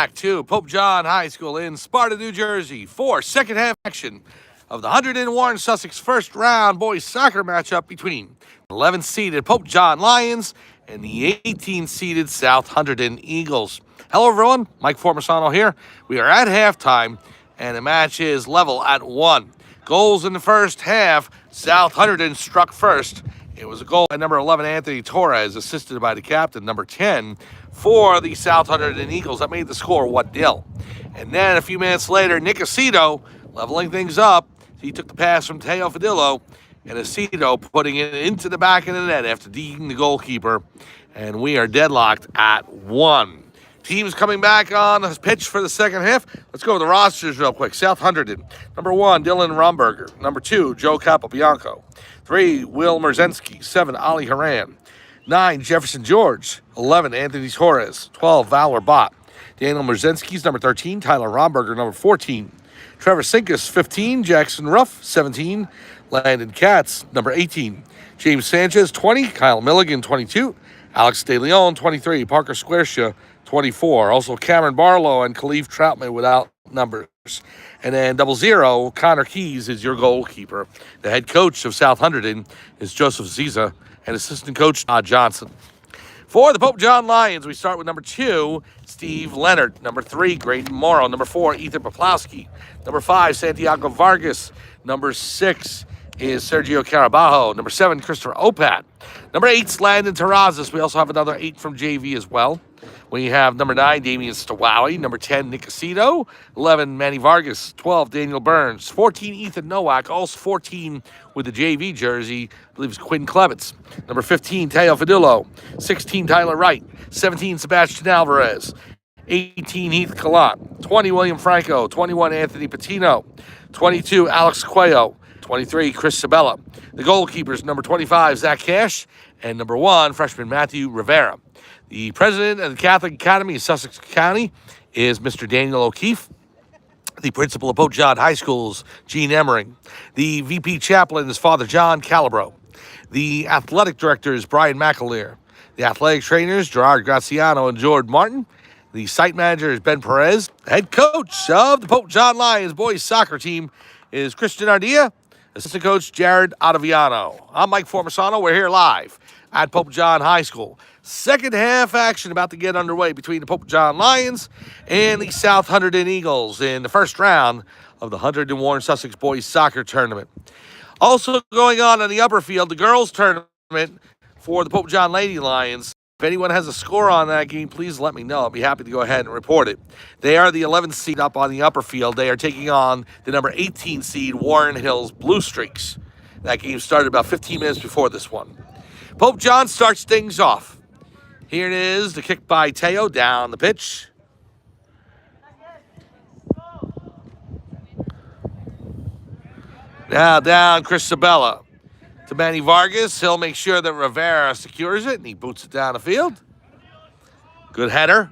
back to Pope John High School in Sparta, New Jersey for second half action of the Hunterdon Warren Sussex first round boys soccer matchup between 11th seeded Pope John Lions and the 18th seeded South Hunterdon Eagles. Hello everyone, Mike Formasano here. We are at halftime and the match is level at 1. Goals in the first half, South Hunterdon struck first. It was a goal by number 11, Anthony Torres, assisted by the captain, number 10, for the South Hunterdon Eagles. That made the score 1-0. And then a few minutes later, Nick Aceto leveling things up. He took the pass from Teo Fadillo, and Aceto putting it into the back of the net after digging the goalkeeper. And we are deadlocked at 1. Teams coming back on the pitch for the second half. Let's go with the rosters real quick. South Hunterdon, number 1, Dylan Romberger. Number 2, Joe Capobianco. 3, Will Merzensky. 7, Ali Haran. 9, Jefferson George. 11, Anthony Torres. 12, Valor Bott. Daniel Merzensky's number 13. Tyler Romberger, number 14. Trevor Sinkus, 15. Jackson Ruff, 17. Landon Katz, number 18. James Sanchez, 20. Kyle Milligan, 22. Alex De Leon, 23. Parker Squaresha, 24. Also Cameron Barlow and Khalif Troutman without numbers. And then 00, Connor Keys is your goalkeeper. The head coach of South Hunterdon is Joseph Ziza and assistant coach Todd Johnson. For the Pope John Lions, we start with number 2, Steve Leonard. Number 3, Graydon Morrow. Number 4, Ethan Poplowski. Number 5, Santiago Vargas. Number 6 is Sergio Carabajo. Number 7, Christopher Opat. Number 8, Landon Terrazas. We also have another 8 from JV as well. We have number 9, Damian Stawowie. Number 10, Nick Aceto. 11, Manny Vargas. 12, Daniel Burns. 14, Ethan Nowak. Also 14 with the JV jersey, I believe it's Quinn Klevitz. Number 15, Teo Fadillo. 16, Tyler Wright. 17, Sebastian Alvarez. 18, Heath Kalat. 20, William Franco. 21, Anthony Patino. 22, Alex Cuello. 23, Chris Sabella. The goalkeepers, number 25, Zach Cash. And number 1, freshman Matthew Rivera. The president of the Catholic Academy of Sussex County is Mr. Daniel O'Keefe. The principal of Pope John High School is Gene Emmering. The VP chaplain is Father John Calabro. The athletic director is Brian McAleer. The athletic trainers, Gerard Graziano and George Martin. The site manager is Ben Perez. The head coach of the Pope John Lions boys soccer team is Christian Ardilla. Assistant coach Jared Ottaviano. I'm Mike Formasano. We're here live at Pope John High School. Second half action about to get underway between the Pope John Lions and the South Hunterdon Eagles in the first round of the Hunterdon Warren Sussex Boys Soccer Tournament. Also going on in the upper field, the girls tournament for the Pope John Lady Lions. If anyone has a score on that game, please let me know. I'll be happy to go ahead and report it. They are the 11th seed up on the upper field. They are taking on the number 18 seed Warren Hills Blue Streaks. That game started about 15 minutes before this one. Pope John starts things off. Here it is, the kick by Teo down the pitch. Now down Chris Sabella to Manny Vargas. He'll make sure that Rivera secures it, and he boots it down the field. Good header.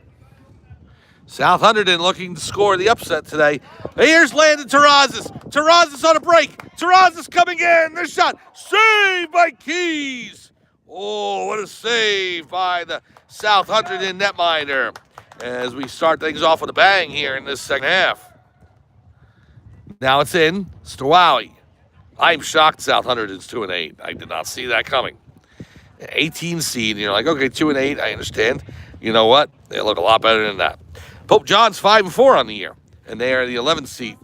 South Hunterdon looking to score the upset today. Here's Landon Terrazas. Terrazas on a break. Terrazas coming in. There's shot. Saved by Keys. Oh, what a save by the South Hunterdon netminder as we start things off with a bang here in this second half. Now it's in. Stawowie. I'm shocked South Hunterdon's 2-8. I did not see that coming. 18 seed, and you're like, okay, 2-8, I understand. You know what? They look a lot better than that. Pope John's 5-4 on the year, and they are the 11th seed.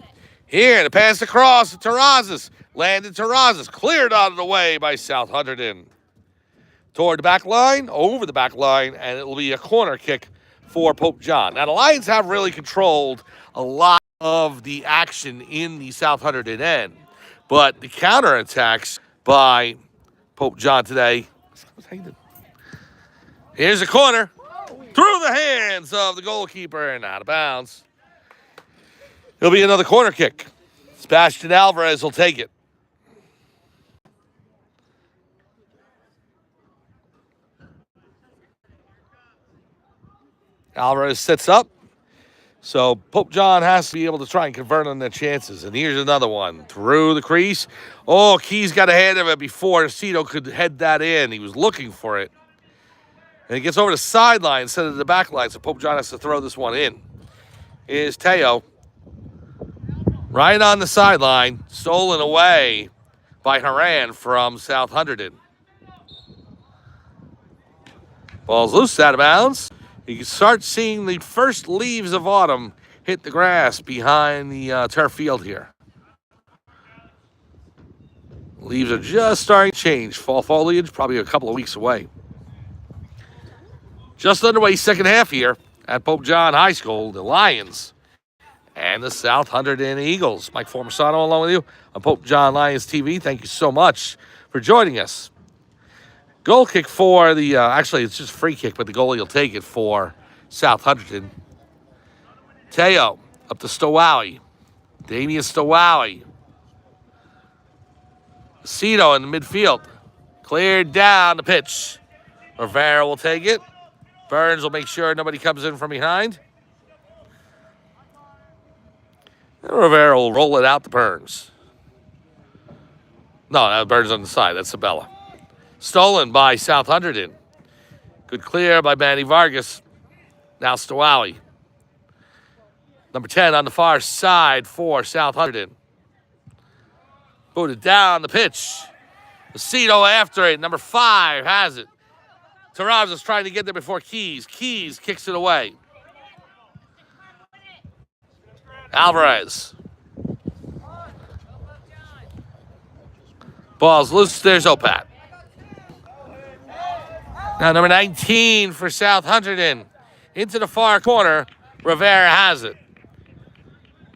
Here, the pass across to Terrazas. Landon Terrazas, cleared out of the way by South Hunterdon. Toward the back line, over the back line, and it will be a corner kick for Pope John. Now, the Lions have really controlled a lot of the action in the South Hunterdon end, but the counterattacks by Pope John today. Here's a corner through the hands of the goalkeeper and out of bounds. It'll be another corner kick. Sebastian Alvarez will take it. Alvarez sits up. So Pope John has to be able to try and convert on their chances. And here's another one through the crease. Oh, Keys got ahead of it before Aceto could head that in. He was looking for it. And it gets over the sideline instead of the back line, so Pope John has to throw this one in. is Teo. Right on the sideline, stolen away by Haran from South Hunterdon. Ball's loose, out of bounds. You can start seeing the first leaves of autumn hit the grass behind the turf field here. Leaves are just starting to change. Fall foliage probably a couple of weeks away. Just underway second half here at Pope John High School. The Lions and the South Hunterdon Eagles. Mike Formasano along with you on Pope John Lions TV. Thank you so much for joining us. Goal kick for the, actually it's just free kick, but the goalie will take it for South Hunterdon. Teo up to Stowowie. Damian Stowowie. Cito in the midfield. Cleared down the pitch. Rivera will take it. Burns will make sure nobody comes in from behind. And Rivera will roll it out to Burns. No, that Burns on the side. That's Sabella. Stolen by South Hunterdon. Good clear by Manny Vargas. Now Stowowie. Number 10 on the far side for South Hunterdon. Booted down the pitch. Cito after it. Number 5 has it. Terrazas trying to get there before Keys. Keys kicks it away. Alvarez. Ball's loose. There's Opat. Now number 19 for South Hunterdon. Into the far corner. Rivera has it.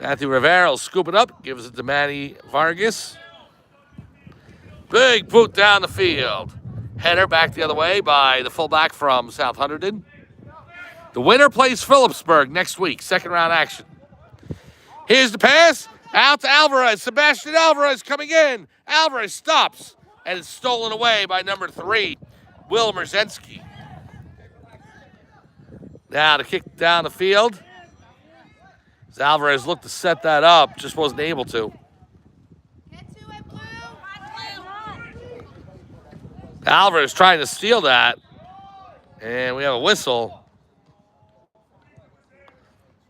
Matthew Rivera will scoop it up. Gives it to Manny Vargas. Big boot down the field. Header back the other way by the fullback from South Hunterdon. The winner plays Phillipsburg next week. Second round action. Here's the pass. Out to Alvarez. Sebastian Alvarez coming in. Alvarez stops. And it's stolen away by number 3, Will Merzensky. Now to kick down the field. As Alvarez looked to set that up, just wasn't able to. Alvarez trying to steal that. And we have a whistle.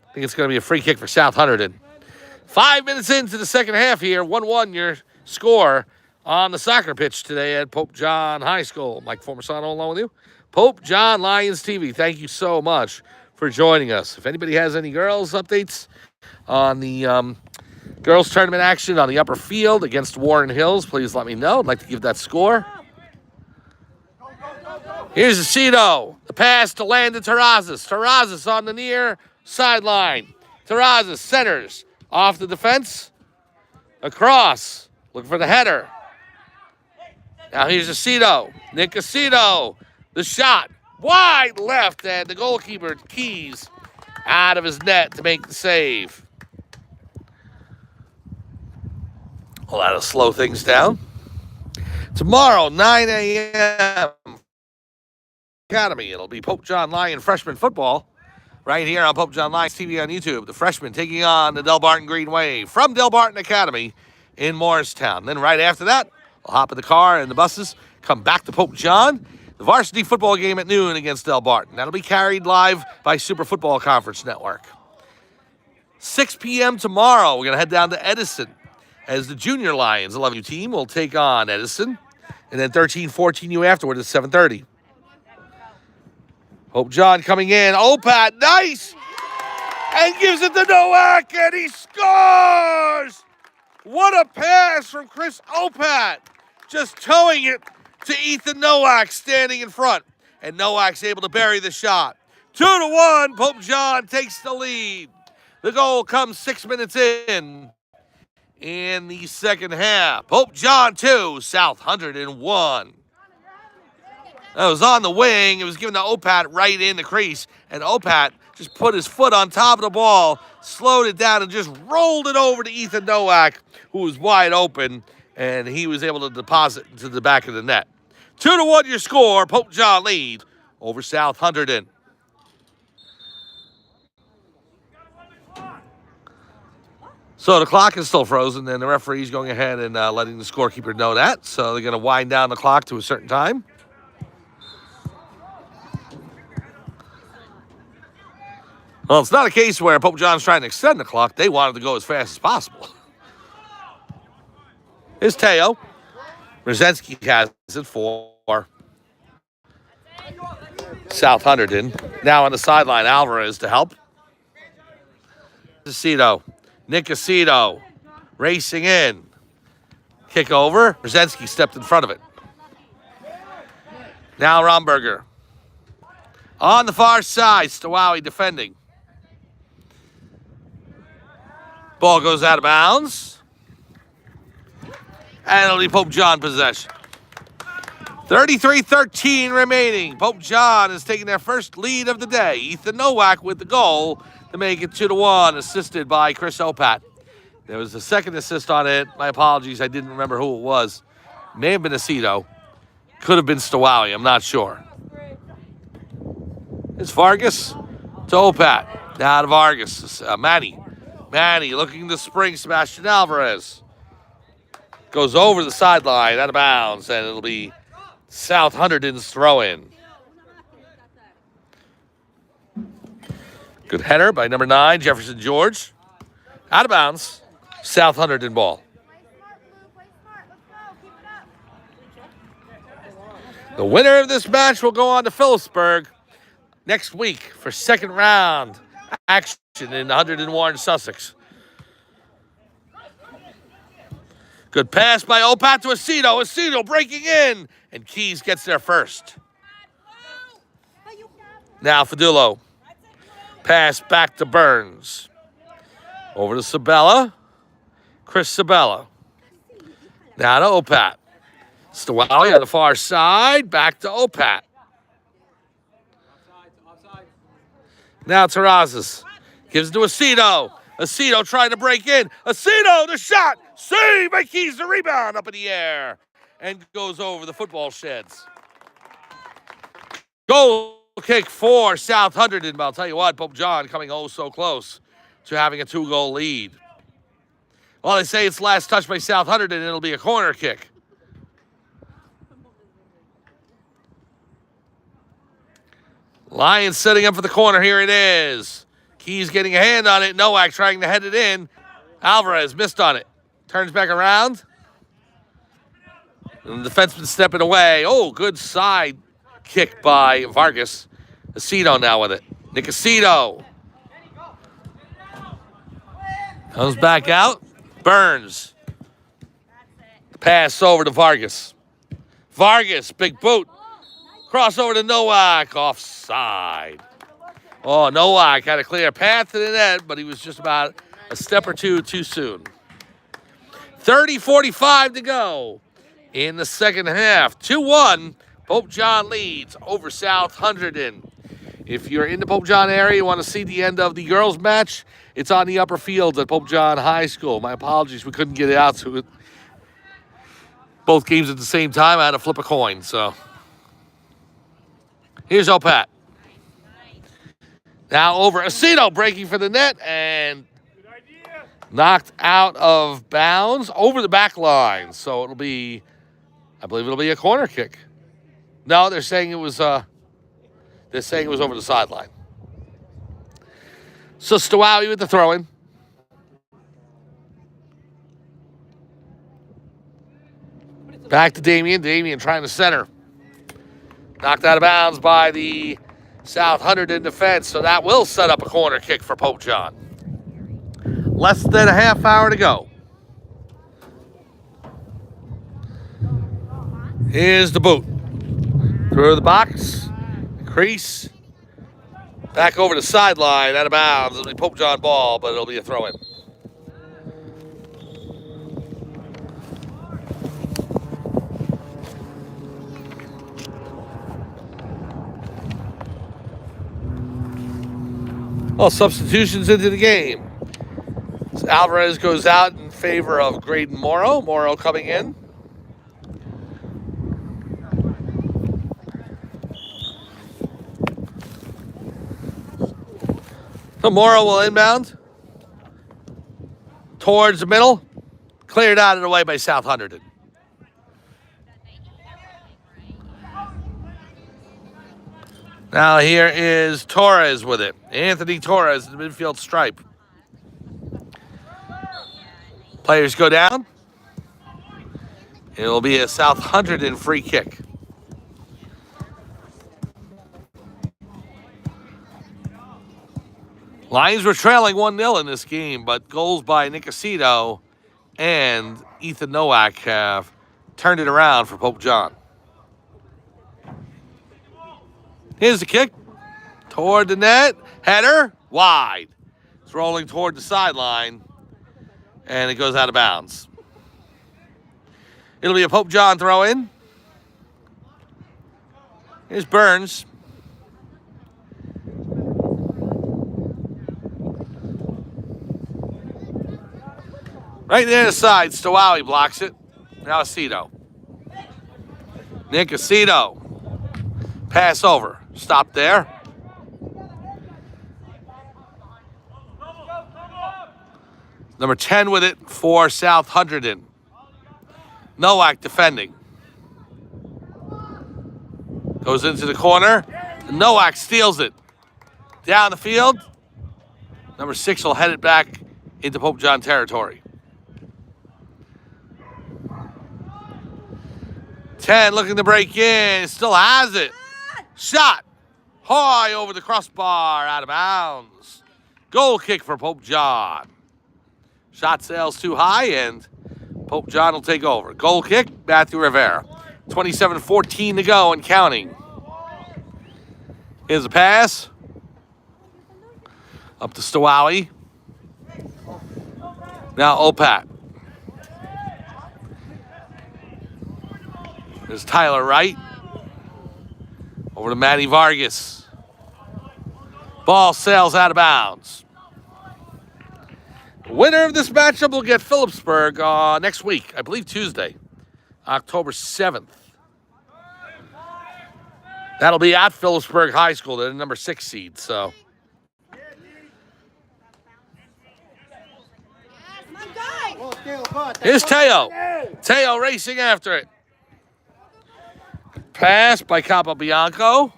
I think it's going to be a free kick for South Hunterdon. 5 minutes into the second half here. 1-1 your score on the soccer pitch today at Pope John High School. Mike Formasano along with you. Pope John Lions TV. Thank you so much for joining us. If anybody has any girls updates on the girls tournament action on the upper field against Warren Hills, please let me know. I'd like to give that score. Here's Aceto. The pass to Landon Terrazas. Terrazas on the near sideline. Terrazas centers off the defense. Across. Looking for the header. Now here's Aceto. Nick Aceto. The shot. Wide left. And the goalkeeper, Keys, out of his net to make the save. Well, that'll slow things down. Tomorrow, 9 a.m. Academy. It'll be Pope John Lion freshman football right here on Pope John Lions TV on YouTube. The freshmen taking on the Del Barton Green Wave from Del Barton Academy in Morristown. Then right after that, we'll hop in the car and the buses, come back to Pope John. The varsity football game at noon against Del Barton. That'll be carried live by Super Football Conference Network. 6 p.m. tomorrow, we're going to head down to Edison as the Junior Lions 11U team will take on Edison. And then 13-14U afterward at 7:30. Pope John coming in. Opat, nice! And gives it to Nowak, and he scores! What a pass from Chris Opat. Just towing it to Ethan Nowak standing in front. And Nowak's able to bury the shot. 2-1, Pope John takes the lead. The goal comes 6 minutes in the second half. Pope John 2, South Hunterdon 1. That was on the wing. It was given to Opat right in the crease. And Opat just put his foot on top of the ball, slowed it down, and just rolled it over to Ethan Nowak, who was wide open, and he was able to deposit into the back of the net. 2-1 your score. Pope John lead over South Hunterdon. So the clock is still frozen, and the referee's going ahead and letting the scorekeeper know that. So they're going to wind down the clock to a certain time. Well, it's not a case where Pope John's trying to extend the clock. They wanted to go as fast as possible. Here's Teo. Brzezinski has it for South Hunterdon. Now on the sideline, Alvarez to help. Nick Aceto racing in. Kick over. Brzezinski stepped in front of it. Now Romberger. On the far side, Stowowie defending. Ball goes out of bounds. And it'll be Pope John possession. 33-13 remaining. Pope John is taking their first lead of the day. Ethan Nowak with the goal to make it 2-1, assisted by Chris Opat. There was a second assist on it. My apologies, I didn't remember who it was. May have been Aceto. Could have been Stowowie, I'm not sure. It's Vargas to Opat. Now to Vargas. Manny looking to spring Sebastian Alvarez. Goes over the sideline, out of bounds, and it'll be South Hunterdon's throw-in. Good header by number 9, Jefferson George. Out of bounds, South Hunterdon ball. The winner of this match will go on to Phillipsburg next week for second round action in Hunterdon Warren, Sussex. Good pass by Opat to Aceto. Aceto breaking in, and Keys gets there first. Now Fadullo. Pass back to Burns. Over to Sabella. Chris Sabella. Now to Opat. Stowowie on the far side. Back to Opat. Now Terrazas. Gives it to Aceto. Aceto trying to break in. Aceto, the shot. Save by Keys, the rebound up in the air. And goes over the football sheds. Goal kick for South Hunterdon. But I'll tell you what, Pope John coming oh so close to having a 2-goal lead. Well, they say it's last touch by South Hunterdon, and it'll be a corner kick. Lions setting up for the corner. Here it is. Keys getting a hand on it. Nowak trying to head it in. Alvarez missed on it. Turns back around. And the defenseman stepping away. Oh, good side kick by Vargas. Aceto now with it. Nick Aceto. Comes back out. Burns. Pass over to Vargas. Vargas, big boot. Crossover to Nowak. Offside. Oh, Nowak had a clear path to the net, but he was just about a step or two too soon. 30:45 to go in the second half. 2-1. Pope John leads over South Hunterdon. If you're in the Pope John area, you want to see the end of the girls' match, it's on the upper fields at Pope John High School. My apologies, we couldn't get it out to it. Both games at the same time. I had to flip a coin, so. Here's Opat. Now over Aceto, breaking for the net and knocked out of bounds over the back line. So it'll be, I believe it'll be a corner kick. No, they're saying it was over the sideline. So Stowowie with the throw-in. Back to Damien. Damien trying to center. Knocked out of bounds by the South Hunterdon defense, so that will set up a corner kick for Pope John. Less than a half hour to go. Here's the boot. Through the box. Crease. Back over the sideline, out of bounds. It'll be Pope John ball, but it'll be a throw-in. Well, substitutions into the game. So Alvarez goes out in favor of Graydon Morrow. Morrow coming in. So Morrow will inbound towards the middle. Cleared out of the way by South Hunterdon. Now here is Torres with it. Anthony Torres in the midfield stripe. Players go down. It will be a South Hunterdon free kick. Lions were trailing 1-0 in this game, but goals by Nicosito and Ethan Nowak have turned it around for Pope John. Here's the kick. Toward the net. Header. Wide. It's rolling toward the sideline. And it goes out of bounds. It'll be a Pope John throw in. Here's Burns. Right there to the side. Stowowie blocks it. Now Aceto. Nick Aceto. Pass over. Stop there. Number 10 with it for South Hunterdon. Nowak defending. Goes into the corner. Nowak steals it. Down the field. Number 6 will head it back into Pope John territory. 10 looking to break in. Still has it. Shot. High over the crossbar. Out of bounds. Goal kick for Pope John. Shot sails too high, and Pope John will take over. Goal kick, Matthew Rivera. 27-14 to go and counting. Here's a pass. Up to Stowowie. Now Opat. There's Tyler Wright. Over to Matty Vargas. Ball sails out of bounds. The winner of this matchup will get Phillipsburg next week, I believe Tuesday, October 7th. That'll be at Phillipsburg High School. They're the number 6 seed, so. Here's Teo. Teo racing after it. Pass by Capobianco.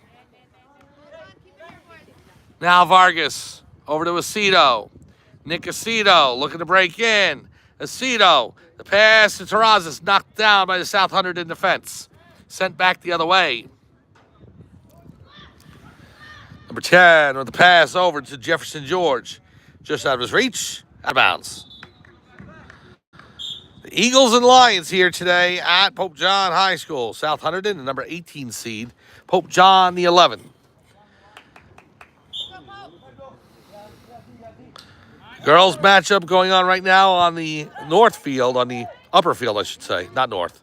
Now Vargas over to Aceto. Nick Aceto looking to break in. Aceto, the pass to Terrazas, knocked down by the South Hunterdon defense. Sent back the other way. Number 10 with the pass over to Jefferson George. Just out of his reach, out of bounds. The Eagles and Lions here today at Pope John High School. South Hunterdon, the number 18 seed. Pope John, the 11. Girls matchup going on right now on the north field, on the upper field, I should say, not north,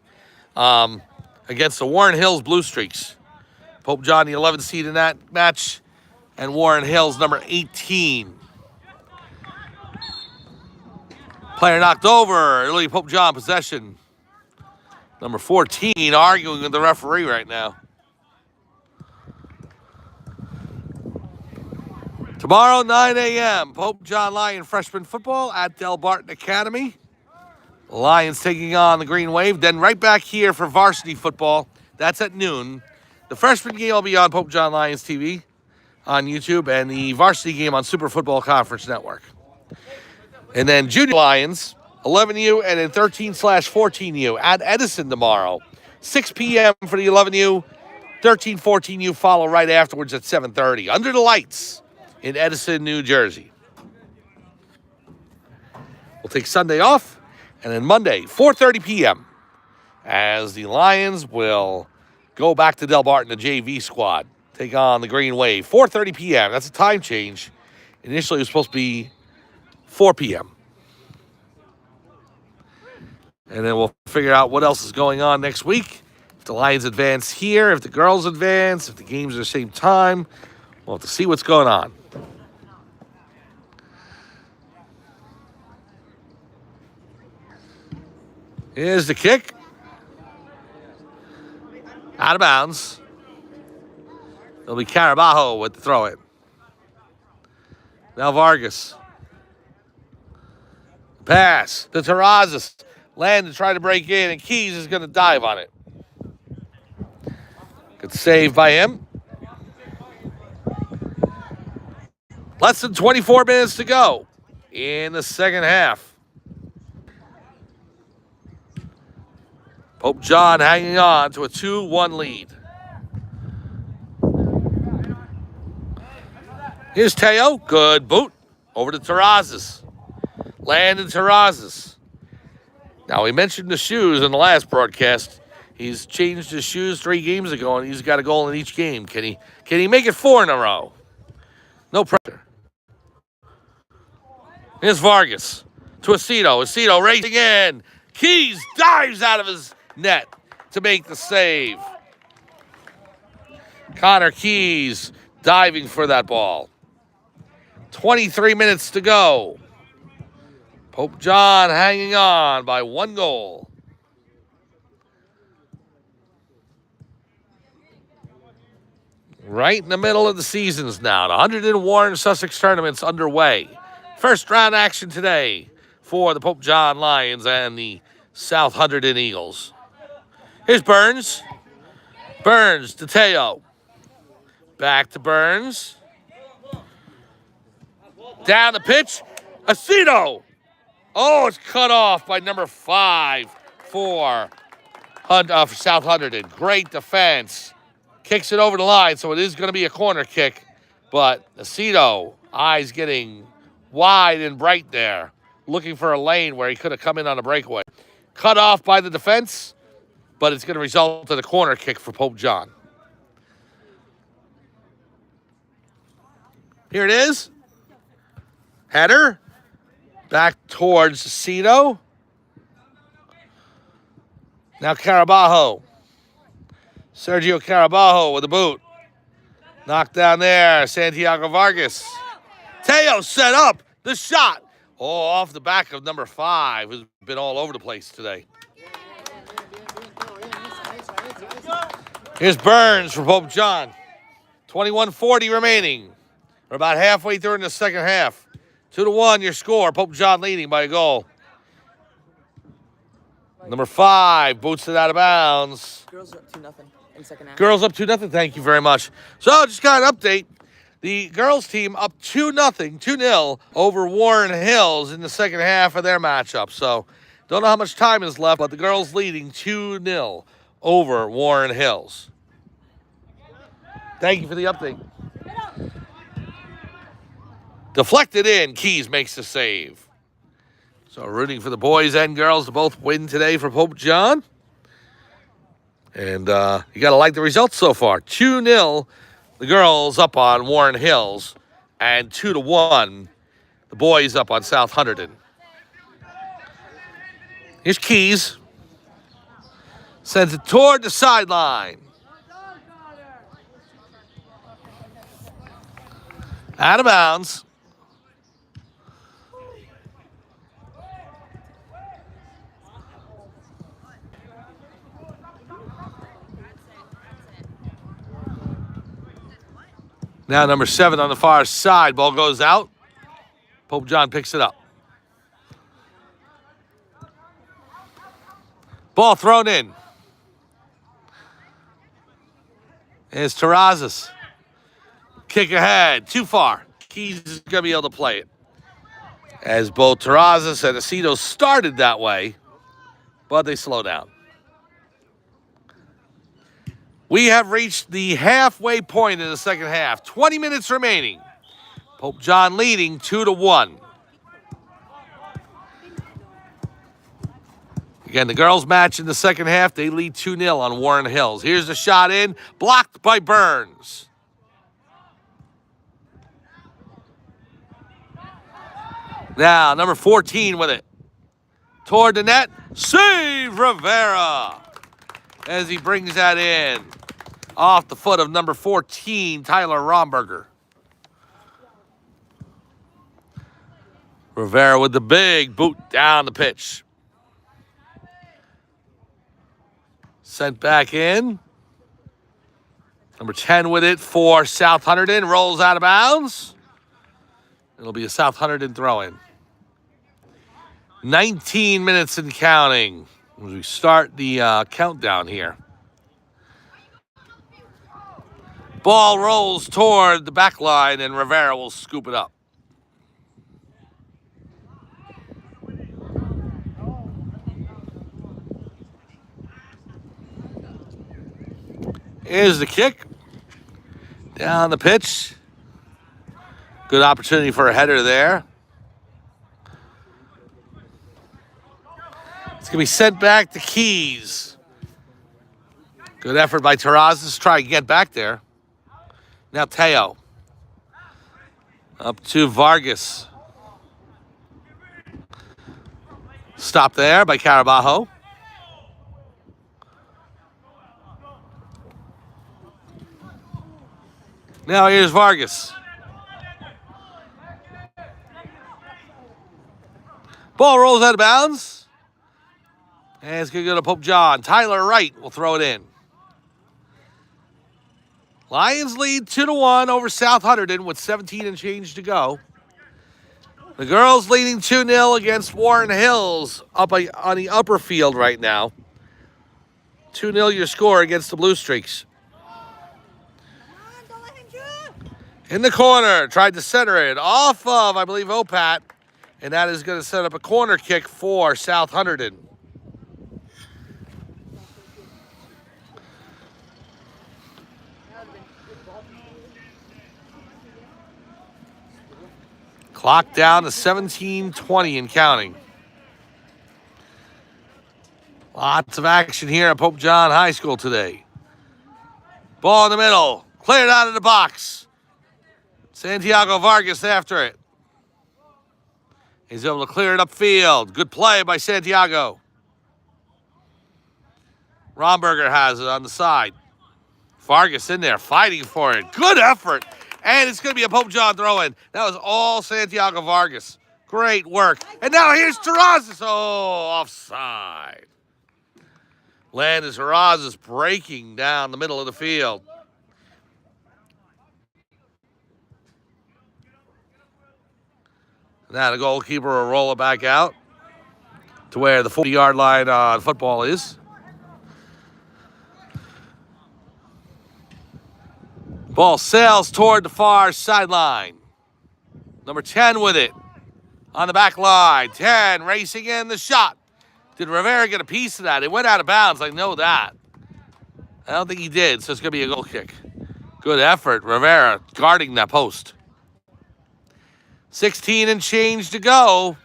against the Warren Hills Blue Streaks. Pope John, the 11th seed in that match, and Warren Hills, number 18. Player knocked over, early Pope John possession. Number 14 arguing with the referee right now. Tomorrow, 9 a.m., Pope John Lion freshman football at Del Barton Academy. Lions taking on the Green Wave. Then right back here for varsity football. That's at noon. The freshman game will be on Pope John Lions TV on YouTube, and the varsity game on Super Football Conference Network. And then Junior Lions, 11U and then 13/14U at Edison tomorrow. 6 p.m. for the 11U. 13/14U follow right afterwards at 7:30. Under the lights in Edison, New Jersey. We'll take Sunday off, and then Monday, 4:30 p.m., as the Lions will go back to Del Barton, the JV squad, take on the Green Wave. 4:30 p.m., that's a time change. Initially, it was supposed to be 4 p.m. And then we'll figure out what else is going on next week. If the Lions advance here, if the girls advance, if the games are the same time, we'll have to see what's going on. Here's the kick. Out of bounds. It'll be Carabajo with the throw it. Now Vargas. Pass to Terrazas. Land to try to break in, and Keys is going to dive on it. Good save by him. Less than 24 minutes to go in the second half. Pope John hanging on to a 2-1 lead. Here's Teo. Good boot. Over to Terrazas. Landon Terrazas. Now, we mentioned the shoes in the last broadcast. He's changed his shoes 3 games ago, and he's got a goal in each game. Can he make it 4 in a row? No pressure. Here's Vargas. To Aceto. Aceto racing in. Keys dives out of his net to make the save. Connor Keys diving for that ball. 23 minutes to go. Pope John hanging on by 1 goal. Right in the middle of the seasons now. The Hunterdon Warren Sussex tournament's underway. First round action today for the Pope John Lions and the South Hunterdon Eagles. Here's Burns. Burns to Teo. Back to Burns. Down the pitch. Aceto. Oh, it's cut off by number 5 for South Hunterdon. Great defense. Kicks it over the line, so it is going to be a corner kick. But Aceto, eyes getting wide and bright there, looking for a lane where he could have come in on a breakaway. Cut off by the defense, but it's going to result in a corner kick for Pope John. Here it is. Header. Back towards Aceto. Now Carabajo. Sergio Carabajo with the boot. Knocked down there. Santiago Vargas. Teo set up the shot. Oh, off the back of number 5, who's been all over the place today. Here's Burns for Pope John. 21:40 remaining. We're about halfway through in the second half. 2-1 your score. Pope John leading by a goal. Number 5 boots it out of bounds. Girls are up 2-0 in second half. Girls up 2-0. Thank you very much. So just got an update. The girls team up 2-0 over Warren Hills in the second half of their matchup. So don't know how much time is left, but the girls leading 2-0 over Warren Hills. Thank you for the update. Deflected in. Keys makes the save. So rooting for the boys and girls to both win today for Pope John. And you got to like the results so far. 2-0, the girls up on Warren Hills. And 2-1, the boys up on South Hunterdon. Here's Keys. Sends it toward the sideline. Out of bounds. Now number 7 on the far side. Ball goes out. Pope John picks it up. Ball thrown in. Here's Terrazas. Kick ahead. Too far. Keys is going to be able to play it. As both Terrazas and Aceto started that way, but they slow down. We have reached the halfway point in the second half. 20 minutes remaining. Pope John leading 2-1. Again, the girls match in the second half. They lead 2-0 on Warren Hills. Here's the shot in. Blocked by Burns. Now, number 14 with it. Toward the net. Save Rivera. As he brings that in. Off the foot of number 14, Tyler Romberger. Rivera with the big boot down the pitch. Sent back in. Number 10 with it for South Hunterdon. Rolls out of bounds. It'll be a South Hunterdon throw-in. 19 minutes and counting as we start the countdown here. Ball rolls toward the back line, and Rivera will scoop it up. Here's the kick. Down the pitch. Good opportunity for a header there. It's going to be sent back to Keys. Good effort by Terrazas to try and get back there. Now Teo. Up to Vargas. Stop there by Carabajo. Now here's Vargas. Ball rolls out of bounds. And it's going to go to Pope John. Tyler Wright will throw it in. Lions lead 2-1 over South Hunterdon with 17 and change to go. The girls leading 2-0 against Warren Hills up on the upper field right now. 2-0 your score against the Blue Streaks. In the corner, tried to center it off of, I believe, Opat. And that is going to set up a corner kick for South Hunterdon. Clock down to 17:20 and counting. Lots of action here at Pope John High School today. Ball in the middle. Cleared out of the box. Santiago Vargas after it. He's able to clear it upfield. Good play by Santiago. Romberger has it on the side. Vargas in there fighting for it. Good effort. And it's going to be a Pope John throw-in. That was all Santiago Vargas. Great work. And now here's Terrazas. Oh, offside. Landis Terrazas breaking down the middle of the field. Now the goalkeeper will roll it back out to where the 40-yard line football is. Ball sails toward the far sideline. Number 10 with it on the back line. 10 racing in the shot. Did Rivera get a piece of that? It went out of bounds. I know that. I don't think he did, so it's going to be a goal kick. Good effort. Rivera guarding that post. 16 and change to go.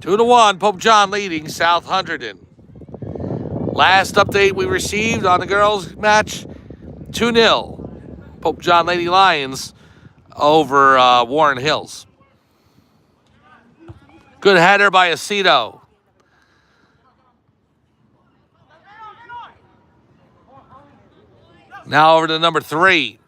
2-1, Pope John leading South Hunterdon. Last update we received on the girls' match, 2-0. Pope John Lady Lions over Warren Hills. Good header by Aceto. Now over to number 3.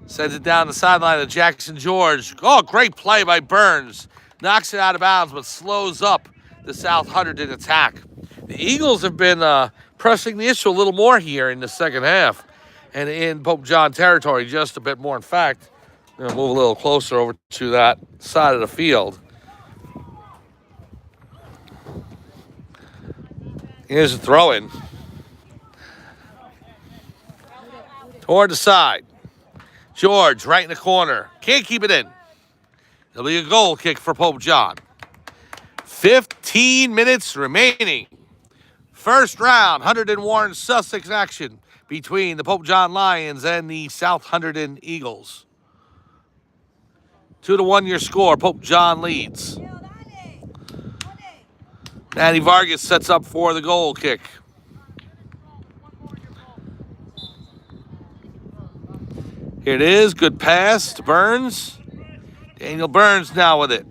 Sends it down the sideline to Jackson George. Oh, great play by Burns. Knocks it out of bounds, but slows up the South Hunterdon attack. The Eagles have been pressing the issue a little more here in the second half. And in Pope John territory, just a bit more. In fact, I'm going to move a little closer over to that side of the field. Here's a throw-in. Toward the side. George right in the corner. Can't keep it in. It'll be a goal kick for Pope John. 15 minutes remaining. First round, Hunterdon Warren Sussex action between the Pope John Lions and the South Hunterdon Eagles. 2-1 your score. Pope John leads. Manny Vargas sets up for the goal kick. Here it is. Good pass to Burns. Daniel Burns now with it.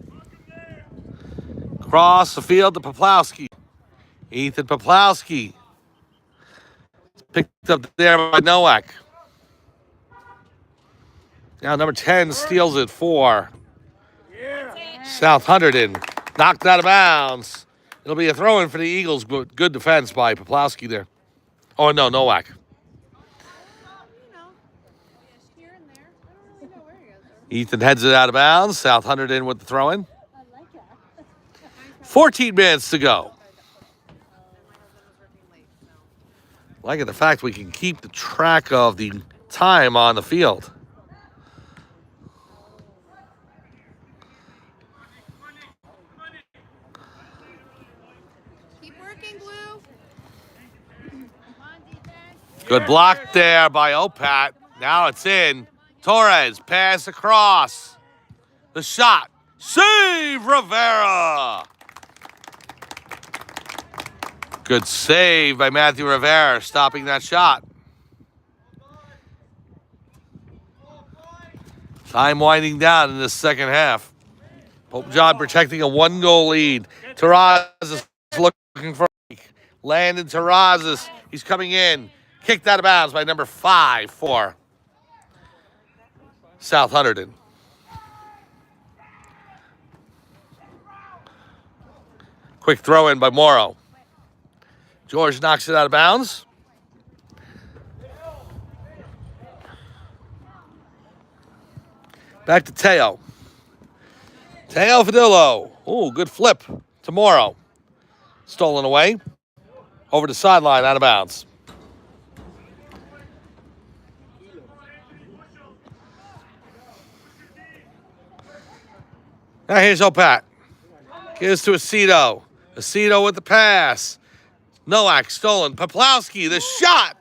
Across the field to Poplowski. Ethan Poplowski. Picked up there by Nowak. Now number 10 steals it for South Hunterdon. Knocked out of bounds. It'll be a throw-in for the Eagles, but good defense by Poplowski there. Oh, no, Nowak. Ethan heads it out of bounds. South Hunterdon with the throw-in. 14 minutes to go. Liking the fact we can keep the track of the time on the field. Keep working, Blue. Good block there by Opat. Now it's in. Torres, pass across. The shot. Save, Rivera. Good save by Matthew Rivera, stopping that shot. Time winding down in the second half. Pope John protecting a 1-goal lead. Terrazas looking for Landon Terrazas. He's coming in. Kicked out of bounds by number 5 for South Hunterdon. Quick throw in by Morrow. George knocks it out of bounds. Back to Teo. Teo Fadillo. Oh, good flip to Morrow. Stolen away. Over the sideline, out of bounds. Now here's Opat. Gives to Aceto. Aceto with the pass. Nowak stolen. Poplawski, the shot.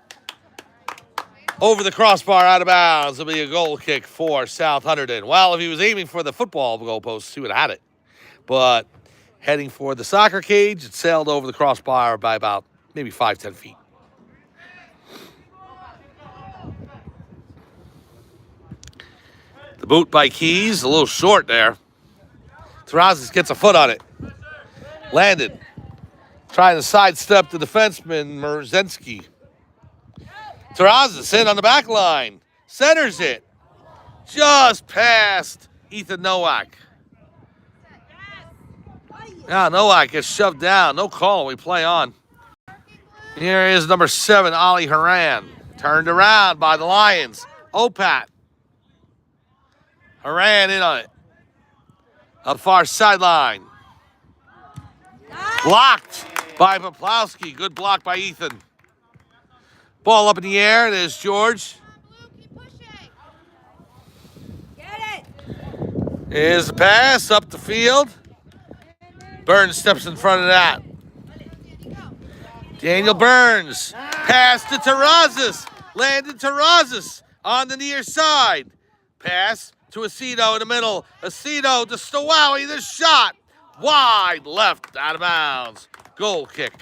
Over the crossbar, out of bounds. It'll be a goal kick for South Hunterdon. Well, if he was aiming for the football goalpost, he would have had it. But heading for the soccer cage, it sailed over the crossbar by about maybe 5-10 feet. The boot by Keys, a little short there. Terrazas gets a foot on it. Landed. Trying to sidestep the defenseman, Merzensky. Terrazas in on the back line. Centers it. Just past Ethan Nowak. Now Nowak gets shoved down. No call. We play on. Here is number 7, Ali Haran. Turned around by the Lions. Opat. Haran in on it. Up far sideline. Blocked by Poplawski. Good block by Ethan. Ball up in the air. There's George. Here's the pass up the field. Burns steps in front of that. Daniel Burns. Pass to Terrazas. Landed Terrazas on the near side. Pass to Aceto in the middle. Aceto to Stowowie. The shot. Wide left, out of bounds. Goal kick.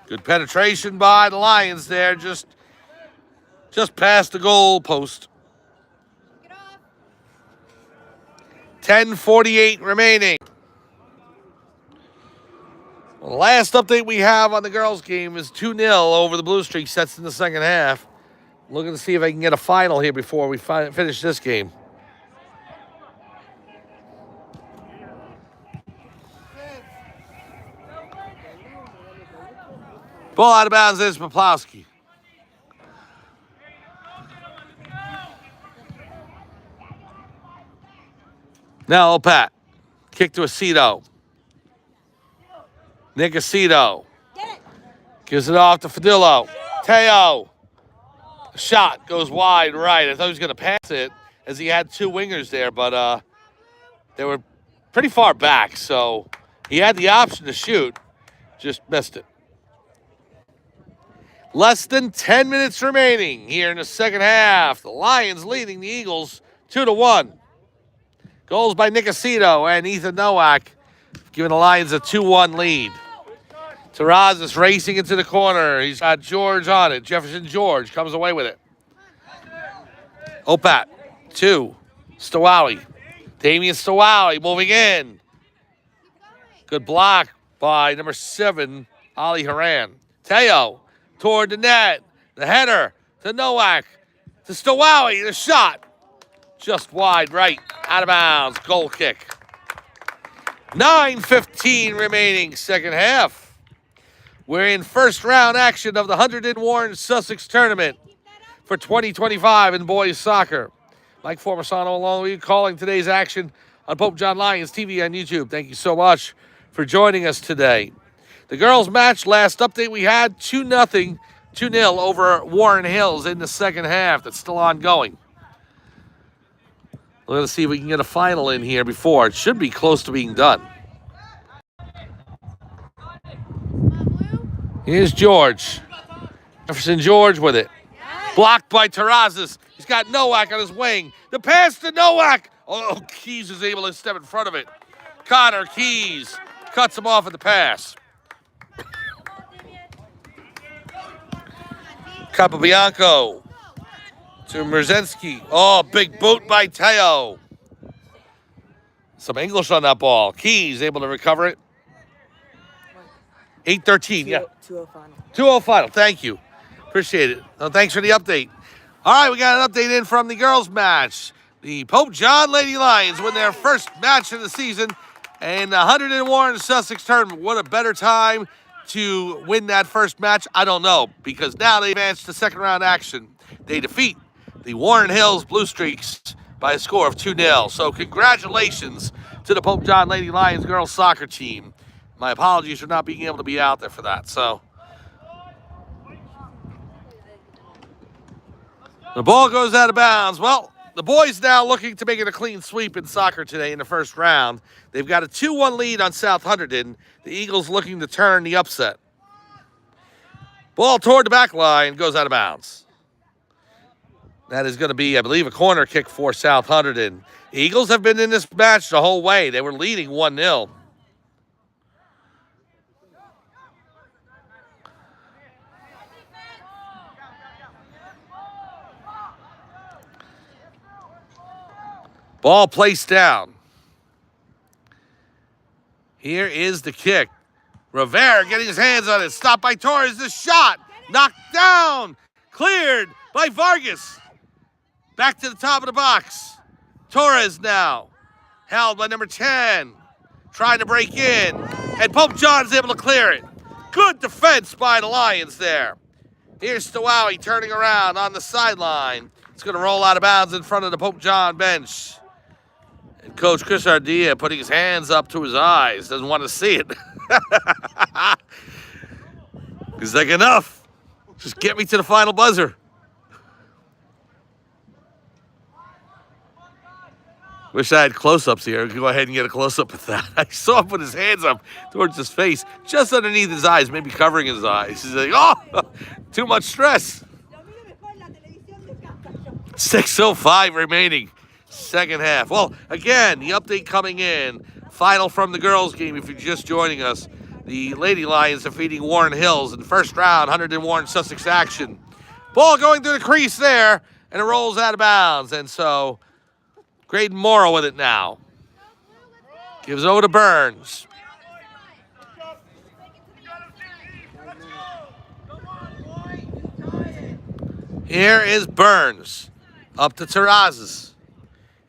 Good penetration by the Lions there. Just past the goal post. 10:48 remaining. Well, the last update we have on the girls' game is 2-0 over the Blue Streak Sets in the second half. Looking to see if I can get a final here before we finish this game. Ball out of bounds is Poplawski. Now Opat. Kick to Aceto. Nick Aceto. Gives it off to Fadillo. Teo. Shot goes wide right. I thought he was going to pass it as he had 2 wingers there, but they were pretty far back, so he had the option to shoot. Just missed it. Less than 10 minutes remaining here in the second half. The Lions leading the Eagles 2-1. Goals by Nick Aceto and Ethan Nowak, giving the Lions a 2-1 lead. Terrazas racing into the corner. He's got George on it. Jefferson George comes away with it. Opat, 2. Stowowie. Damian Stowowie moving in. Good block by number 7, Ali Haran. Teo toward the net. The header to Nowak. To Stowowie. The shot. Just wide right. Out of bounds. Goal kick. 9:15 remaining second half. We're in first round action of the Hunterdon Warren Sussex Tournament for 2025 in boys soccer. Mike Formasano along with you calling today's action on Pope John Lions TV on YouTube. Thank you so much for joining us today. The girls match, last update we had, 2-0 2-0 over Warren Hills in the second half. That's still ongoing. We're going to see if we can get a final in here before. It should be close to being done. Here's George. Jefferson George with it. Blocked by Terrazas. He's got Nowak on his wing. The pass to Nowak. Oh, Keys is able to step in front of it. Connor Keys cuts him off at the pass. Capobianco to Merzensky. Oh, big boot by Teo. Some English on that ball. Keys able to recover it. 8-13, yeah. 2-0 final. 2-0 final. Thank you. Appreciate it. Well, thanks for the update. All right, we got an update in from the girls' match. The Pope John Lady Lions win their first match of the season, and the Hunterdon Warren Sussex tournament. What a better time to win that first match? I don't know, because now they advance to second round action. They defeat the Warren Hills Blue Streaks by a score of 2-0. So congratulations to the Pope John Lady Lions girls soccer team. My apologies for not being able to be out there for that. So the ball goes out of bounds. Well, the boys now looking to make it a clean sweep in soccer today in the first round. They've got a 2-1 lead on South Hunterdon. The Eagles looking to turn the upset. Ball toward the back line, goes out of bounds. That is going to be, I believe, a corner kick for South Hunterdon. The Eagles have been in this match the whole way. They were leading 1-0. Ball placed down. Here is the kick. Rivera getting his hands on it. Stopped by Torres. The shot. Knocked down. Cleared by Vargas. Back to the top of the box. Torres now. Held by number 10. Trying to break in. And Pope John's able to clear it. Good defense by the Lions there. Here's Stowowie turning around on the sideline. It's going to roll out of bounds in front of the Pope John bench. And Coach Chris Ardea putting his hands up to his eyes. Doesn't want to see it. He's like, enough. Just get me to the final buzzer. Wish I had close-ups here. Go ahead and get a close-up of that. I saw him put his hands up towards his face, just underneath his eyes, maybe covering his eyes. He's like, oh, too much stress. 6:05 remaining. Second half. Well, again, the update coming in. Final from the girls' game, if you're just joining us. The Lady Lions defeating Warren Hills in the first round, Hunterdon Warren Sussex action. Ball going through the crease there, and it rolls out of bounds. And so, Graydon Morrow with it now. Gives over to Burns. Here is Burns. Up to Terrazas.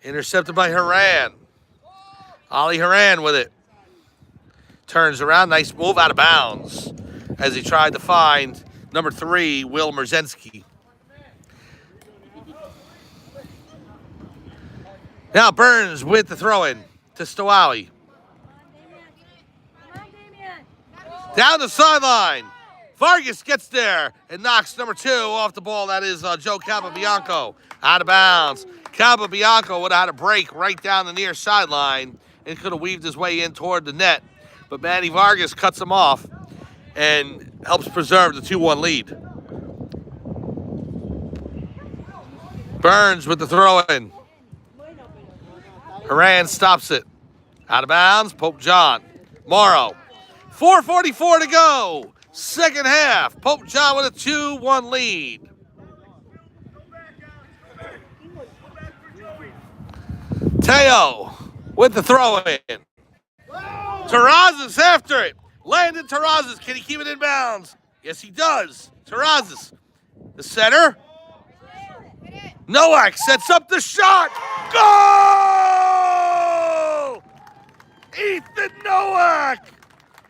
Intercepted by Haran. Ali Haran with it. Turns around. Nice move out of bounds as he tried to find number 3, Will Merzensky. Now Burns with the throw-in to Stowowie. Down the sideline. Vargas gets there and knocks number 2 off the ball. That is Joe Capobianco. Out of bounds. Capobianco would have had a break right down the near sideline and could have weaved his way in toward the net. But Manny Vargas cuts him off and helps preserve the 2-1 lead. Burns with the throw-in. Haran stops it. Out of bounds, Pope John. Morrow. 4:44 to go. Second half. Pope John with a 2-1 lead. Teo with the throw-in. Terrazas after it. Landon Terrazas. Can he keep it in bounds? Yes, he does. Terrazas. The center. Nowak sets up the shot. Goal! Ethan Nowak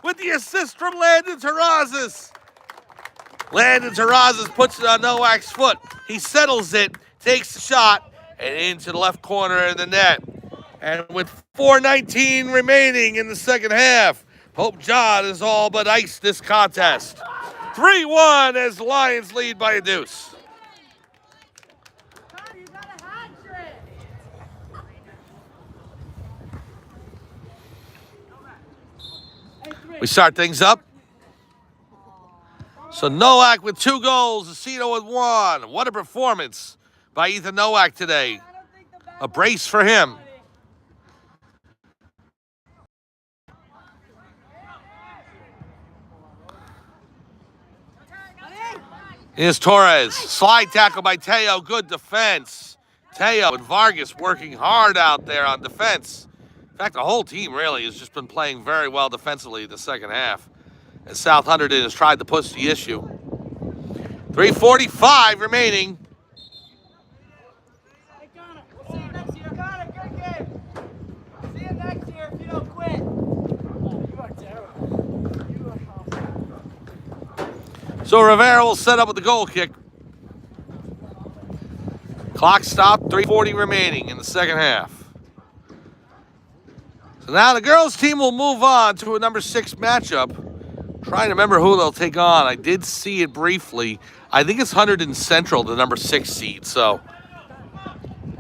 with the assist from Landon Terrazas. Landon Terrazas puts it on Nowak's foot. He settles it, takes the shot, and into the left corner of the net. And with 4:19 remaining in the second half, Pope John has all but iced this contest. 3-1 as the Lions lead by a deuce. We start things up. So Nowak with 2 goals, Aceto with 1. What a performance by Ethan Nowak today. A brace for him. Here's Torres. Slide tackle by Teo. Good defense. Teo and Vargas working hard out there on defense. In fact, the whole team really has just been playing very well defensively the second half. And South Hunterdon has tried to push the issue. 3:45 remaining. Hey, Connor, we'll see you next year. Connor, good game. See you next year if you don't quit. You are terrible. You are awful. So Rivera will set up with the goal kick. Clock stopped, 3:40 remaining in the second half. So now the girls' team will move on to a number 6 matchup. Trying to remember who they'll take on. I did see it briefly. I think it's Hunterdon Central, the number 6 seed. So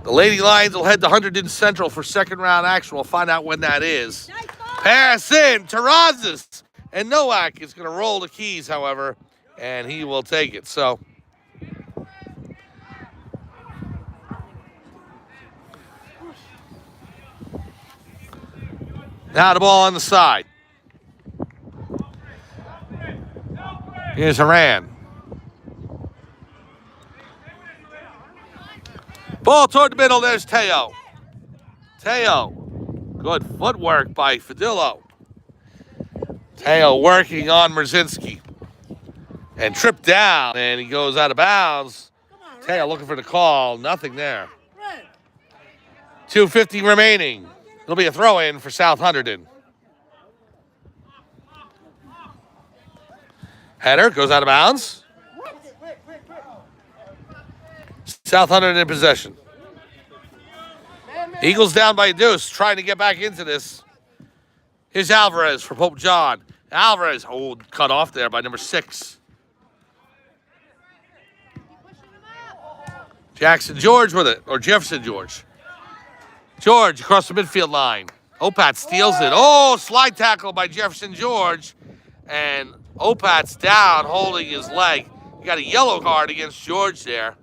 the Lady Lions will head to Hunterdon Central for second round action. We'll find out when that is. Pass in, Terrazas. And Nowak is going to roll the keys, however, and he will take it. So now the ball on the side. Here's Haran. Ball toward the middle. There's Teo. Teo. Good footwork by Fadillo. Teo working on Merzinski. And tripped down, and he goes out of bounds. Teo looking for the call. Nothing there. 2:50 remaining. It'll be a throw-in for South Hunterdon. Header goes out of bounds. South Hunterdon in possession. Eagles down by a deuce, trying to get back into this. Here's Alvarez for Pope John. Alvarez, cut off there by number 6. Jackson George with it, or Jefferson George. George across the midfield line. Opat steals it. Oh, slide tackle by Jefferson George. And Opat's down, holding his leg. You got a yellow card against George there.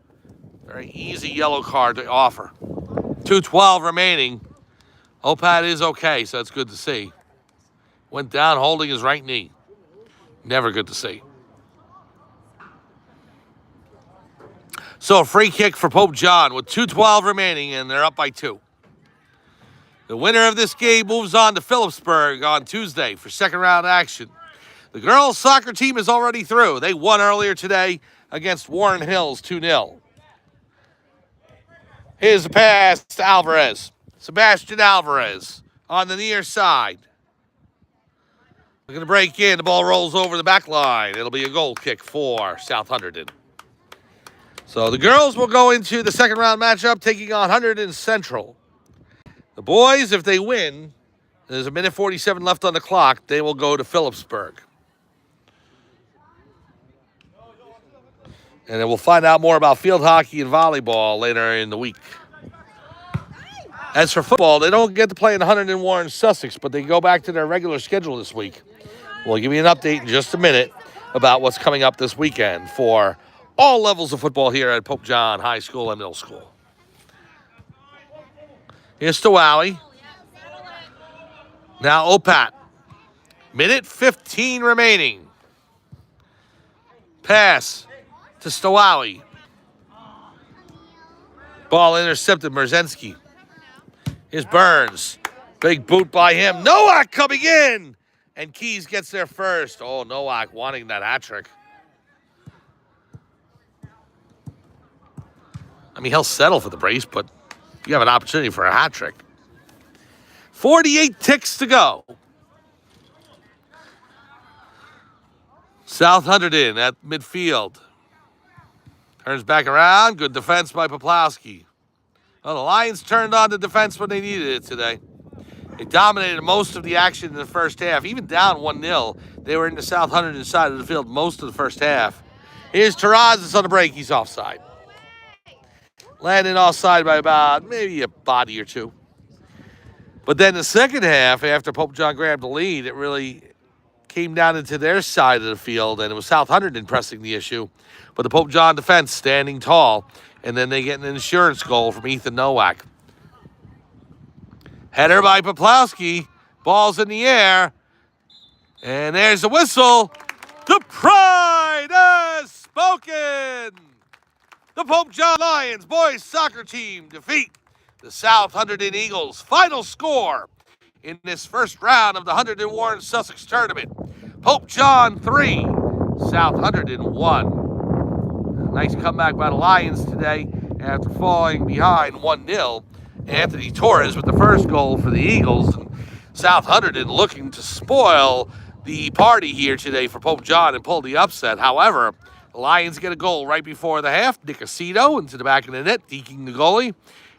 Very easy yellow card to offer. 2:12 remaining. Opat is okay, so that's good to see. Went down holding his right knee. Never good to see. So a free kick for Pope John with 2:12 remaining, and they're up by 2. The winner of this game moves on to Phillipsburg on Tuesday for second round action. The girls' soccer team is already through. They won earlier today against Warren Hills 2-0. Here's the pass to Alvarez. Sebastian Alvarez on the near side. Looking to break in. The ball rolls over the back line. It'll be a goal kick for South Hunterdon. So the girls will go into the second round matchup taking on Hunterdon Central. The boys, if they win, there's 1:47 left on the clock, they will go to Phillipsburg. And then we'll find out more about field hockey and volleyball later in the week. As for football, they don't get to play in Hunterdon Warren Sussex, but they go back to their regular schedule this week. We'll give you an update in just a minute about what's coming up this weekend for all levels of football here at Pope John High School and Middle School. Here's Stowowie. Now Opat. 1:15 remaining. Pass to Stowowie. Ball intercepted, Merzinski. Here's Burns. Big boot by him. Nowak coming in. And Keys gets there first. Oh, Nowak wanting that hat trick. I mean, he'll settle for the brace, but you have an opportunity for a hat trick. 48 ticks to go. South Hunterdon at midfield. Turns back around. Good defense by Poplowski. Well, the Lions turned on the defense when they needed it today. They dominated most of the action in the first half, even down 1-0. They were in the South Hunterdon side of the field most of the first half. Here's Terrazas on the break. He's offside. Landing offside by about maybe a body or two. But then the second half, after Pope John grabbed the lead, it really came down into their side of the field, and it was South Hunterdon pressing the issue. But the Pope John defense standing tall, and then they get an insurance goal from Ethan Nowak. Header by Poplowski. Ball's in the air. And there's the whistle. The pride has spoken. The Pope John Lions boys soccer team defeat the South Hunterdon Eagles. Final score in this first round of the Hunterdon Warren Sussex tournament. Pope John 3, South Hunterdon 1. Nice comeback by the Lions today after falling behind 1-0. Anthony Torres with the first goal for the Eagles. And South Hunterdon looking to spoil the party here today for Pope John and pull the upset. However, the Lions get a goal right before the half. Nicasito into the back of the net, deking the goalie.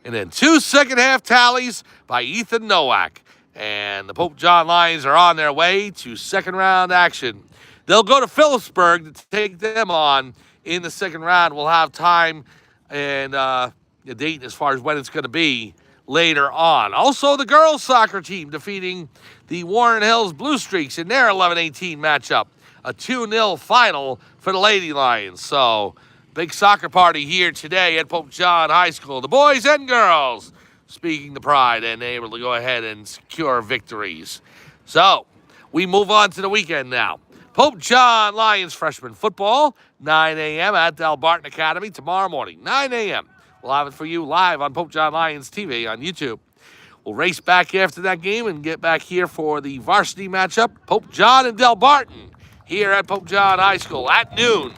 And then 2 second-half tallies by Ethan Nowak. And the Pope John Lions are on their way to second-round action. They'll go to Phillipsburg to take them on in the second round. We'll have time and a date as far as when it's going to be later on. Also, the girls' soccer team defeating the Warren Hills Blue Streaks in their 11-18 matchup. A 2-0 final for the Lady Lions. So, big soccer party here today at Pope John High School. The boys and girls speaking the pride and able to go ahead and secure victories. So, we move on to the weekend now. Pope John Lions freshman football, 9 a.m. at Delbarton Academy tomorrow morning, 9 a.m. We'll have it for you live on Pope John Lions TV on YouTube. We'll race back after that game and get back here for the varsity matchup, Pope John and Delbarton, here at Pope John High School at noon.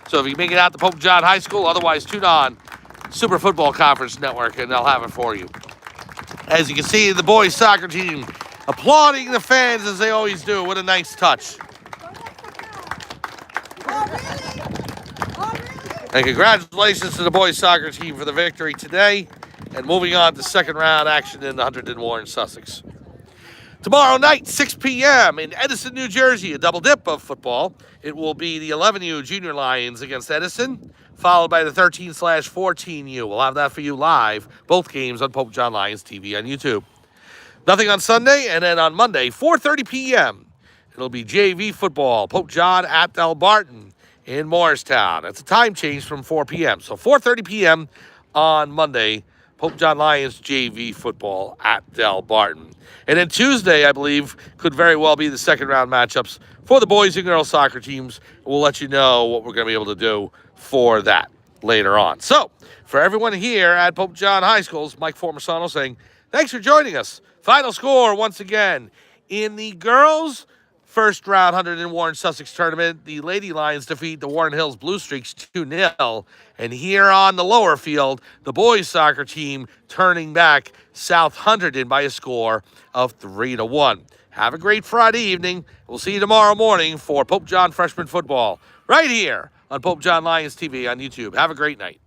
So if you make it out to Pope John High School, otherwise tune on Super Football Conference Network and they'll have it for you. As you can see, the boys soccer team applauding the fans as they always do. What a nice touch. And congratulations to the boys soccer team for the victory today. And moving on to second round action in the Hunterdon Warren Sussex. Tomorrow night, 6 p.m. in Edison, New Jersey, a double dip of football. It will be the 11U Junior Lions against Edison, followed by the 13/14U. We'll have that for you live, both games on Pope John Lions TV on YouTube. Nothing on Sunday, and then on Monday, 4:30 p.m., it'll be JV football, Pope John at Delbarton in Morristown. It's a time change from 4 p.m. So 4:30 p.m. on Monday, Pope John Lions JV football at Delbarton. And then Tuesday, I believe, could very well be the second round matchups for the boys and girls soccer teams. We'll let you know what we're going to be able to do for that later on. So, for everyone here at Pope John High School, Mike Formasano saying, thanks for joining us. Final score, once again, in the girls' first round Hunterdon Warren Sussex tournament, the Lady Lions defeat the Warren Hills Blue Streaks 2-0. And here on the lower field, the boys soccer team turning back South Hunterdon by a score of 3-1. Have a great Friday evening. We'll see you tomorrow morning for Pope John freshman football right here on Pope John Lions TV on YouTube. Have a great night.